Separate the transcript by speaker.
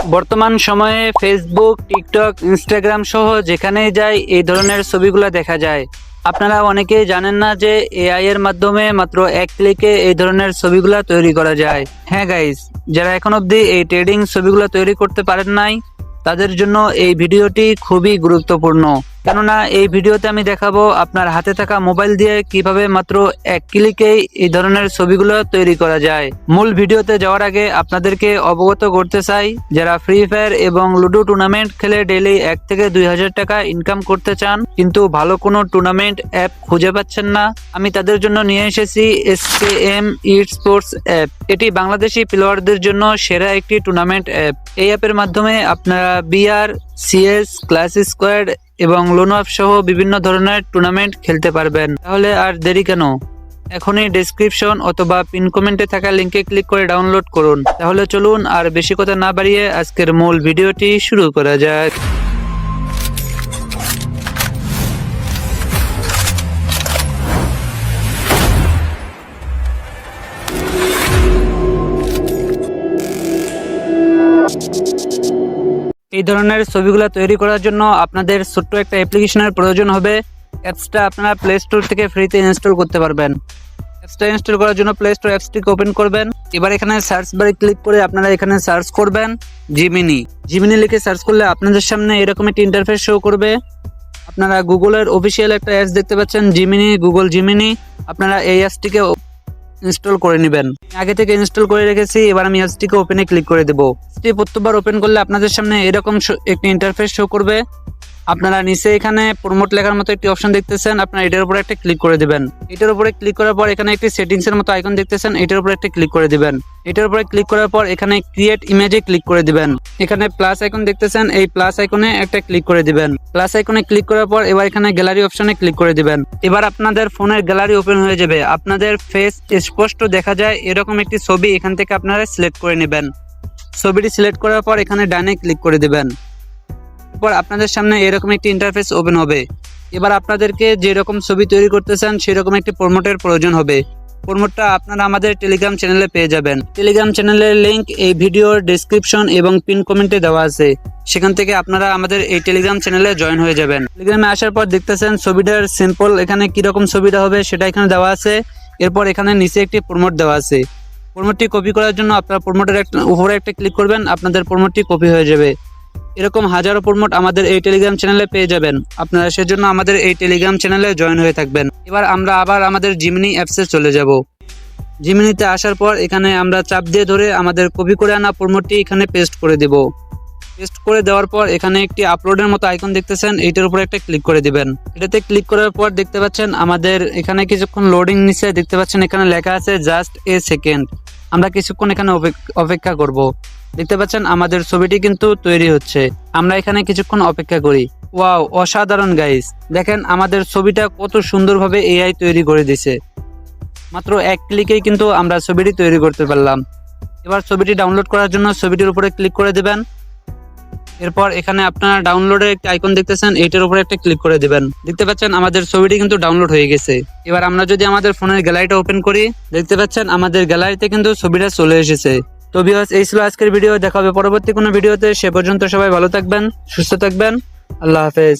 Speaker 1: বর্তমান সময়ে Facebook, TikTok, Instagram সহ যেখানেই যাই এই ধরনের ছবিগুলো দেখা যায়। আপনারা অনেকেই জানেন না যে এআই এর মাধ্যমে মাত্র এক ক্লিকে এই ধরনের ছবিগুলো তৈরি করা যায়। হ্যাঁ গাইস, যারা এখন অবধি এই ট্রেডিং ছবিগুলো তৈরি করতে পারেন নাই, তাদের জন্য এই ভিডিওটি খুবই গুরুত্বপূর্ণ। কেননা এই ভিডিওতে আমি দেখাবো আপনার হাতে থাকা মোবাইল দিয়ে কিভাবে মাত্র এক ক্লিকেই এই ধরনের ছবিগুলো তৈরি করা যায়। মূল ভিডিওতে যাওয়ার আগে আপনাদেরকে অবগত করতে চাই, যারা ফ্রি ফায়ার এবং লুডো টুর্নামেন্ট খেলে ডেইলি 1 থেকে 2000 টাকা ইনকাম করতে চান কিন্তু ভালো কোনো টুর্নামেন্ট অ্যাপ খুঁজে পাচ্ছেন না, আমি তাদের জন্য নিয়ে এসেছি SKM eSports অ্যাপ। এটি বাংলাদেশি প্লেয়ারদের জন্য সেরা একটি টুর্নামেন্ট অ্যাপ। এই অ্যাপের মাধ্যমে আপনারা বিআর, CS, ক্লাস স্কোয়াড এবং লোনঅফ সহ বিভিন্ন ধরনের টুর্নামেন্ট খেলতে পারবেন। তাহলে আর দেরি কেন, এখনই ডেসক্রিপশন অথবা পিন কমেন্টে থাকা লিংকে ক্লিক করে ডাউনলোড করুন। তাহলে চলুন আর বেশি কথা না বাড়িয়ে আজকের মূল ভিডিওটি শুরু করা যাক। এই ধরনের ছবিগুলো তৈরি করার জন্য আপনাদের ছোট্ট একটা অ্যাপ্লিকেশনের প্রয়োজন হবে। অ্যাপসটা আপনারা প্লে স্টোর থেকে ফ্রিতে ইনস্টল করতে পারবেন। অ্যাপসটা ইনস্টল করার জন্য প্লে স্টোর অ্যাপসটিকে ওপেন করবেন। এবার এখানে সার্চ বারে ক্লিক করে আপনারা এখানে সার্চ করবেন জিমিনি। জিমিনি লিখে সার্চ করলে আপনাদের সামনে এরকম একটি ইন্টারফেস শো করবে। আপনারা গুগলের অফিসিয়াল একটা অ্যাপস দেখতে পাচ্ছেন, জিমিনি, গুগল জিমিনি। আপনারা এই অ্যাপসটিকে ইনস্টল করে নেবেন। আগে থেকে ইনস্টল করে রেখেছি, এবার আমি অ্যাপসটিকে ওপেনে ক্লিক করে দেবো। প্রত্যেকবার ওপেন করলে আপনাদের সামনে এরকম একটি ইন্টারফেস শো করবে। আপনারা নিচে এখানে প্রমোট লেখার মতো একটি অপশন দেখতেছেন, আপনারা এটার উপরে একটা ক্লিক করে দিবেন। এটার উপরে ক্লিক করার পর এখানে একটি সেটিংস এর মতো আইকন দেখতেছেন, এটার উপরে একটা ক্লিক করে দিবেন। এটার উপরে ক্লিক করার পর এখানে ক্রিয়েট ইমেজে ক্লিক করে দিবেন। এখানে প্লাস আইকন দেখতেছেন, এই প্লাস আইকনে একটা ক্লিক করে দিবেন। প্লাস আইকনে ক্লিক করার পর এবার এখানে গ্যালারি অপশনে ক্লিক করে দিবেন। এবার আপনাদের ফোনের গ্যালারি ওপেন হয়ে যাবে। আপনাদের ফেস স্পষ্ট দেখা যায় এরকম একটি ছবি এখান থেকে আপনারা সিলেক্ট করে নেবেন। ছবিটি সিলেক্ট করার পর এখানে ডানে ক্লিক করে দিবেন। এরপর আপনাদের সামনে এরকম একটি ইন্টারফেস ওপেন হবে। এবার আপনাদেরকে যেরকম ছবি তৈরি করতে চান সেরকম একটি প্রমোটের প্রয়োজন হবে। প্রমোটটা আপনারা আমাদের টেলিগ্রাম চ্যানেলে পেয়ে যাবেন। টেলিগ্রাম চ্যানেলের লিংক এই ভিডিওর ডেসক্রিপশন এবং পিন কমেন্টে দেওয়া আছে, সেখান থেকে আপনারা আমাদের এই টেলিগ্রাম চ্যানেলে জয়েন হয়ে যাবেন। টেলিগ্রামে আসার পর দেখতেছেন ছবিটার সিম্পল এখানে কিরকম ছবিটা হবে সেটা এখানে দেওয়া আছে। এরপর এখানে নিচে একটি প্রমোট দেওয়া আছে। প্রমোটটি কপি করার জন্য আপনারা প্রমোটের উপরে একটা ক্লিক করবেন, আপনাদের প্রমোটটি কপি হয়ে যাবে। এরকম হাজারো প্রমোট আমাদের এই টেলিগ্রাম চ্যানেলে পেয়ে যাবেন। আপনারা সেজন্য আমাদের এই টেলিগ্রাম চ্যানেলে জয়েন হয়ে থাকবেন। এবার আমরা আবার আমাদের জিমিনি অ্যাপসে চলে যাব। জিমিনিতে আসার পর এখানে আমরা চাপ দিয়ে ধরে আমাদের কপি করে আনা প্রমোটটি এখানে পেস্ট করে দেব। পেস্ট করে দেওয়ার পর এখানে একটি আপলোডের মতো আইকন দেখতেছেন, এইটার উপরে একটা ক্লিক করে দিবেন। এটাতে ক্লিক করার পর দেখতে পাচ্ছেন আমাদের এখানে কিছুক্ষণ লোডিং নিচে দেখতে পাচ্ছেন এখানে লেখা আছে জাস্ট এ সেকেন্ড। আমরা কিছুক্ষণ এখানে অপেক্ষা করব। দেখতে পাচ্ছেন আমাদের ছবিটি কিন্তু তৈরি হচ্ছে। আমরা এখানে কিছুক্ষণ অপেক্ষা করি। ওয়াও, অসাধারণ গাইস, দেখেন আমাদের ছবিটা কত সুন্দরভাবে এআই তৈরি করে দিছে। মাত্র এক ক্লিকেই কিন্তু আমরা ছবিটি তৈরি করতে পারলাম। এবার ছবিটি ডাউনলোড করার জন্য ছবিটির উপরে ক্লিক করে দেবেন। এরপর এখানে আপনারা ডাউনলোডের একটা আইকন দেখতেছেন, এইটার উপরে একটা ক্লিক করে দিবেন। দেখতে পাচ্ছেন আমাদের ছবিটি কিন্তু ডাউনলোড হয়ে গেছে। এবার আমরা যদি আমাদের ফোনের গ্যালারিটা ওপেন করি, দেখতে পাচ্ছেন আমাদের গ্যালারিতে কিন্তু ছবিটা চলে এসেছে। তো ভিউয়ার্স, এই ছিল আজকের ভিডিও। দেখা হবে পরবর্তী কোনো ভিডিওতে। সে পর্যন্ত সবাই ভালো থাকবেন, সুস্থ থাকবেন। আল্লাহ হাফেজ।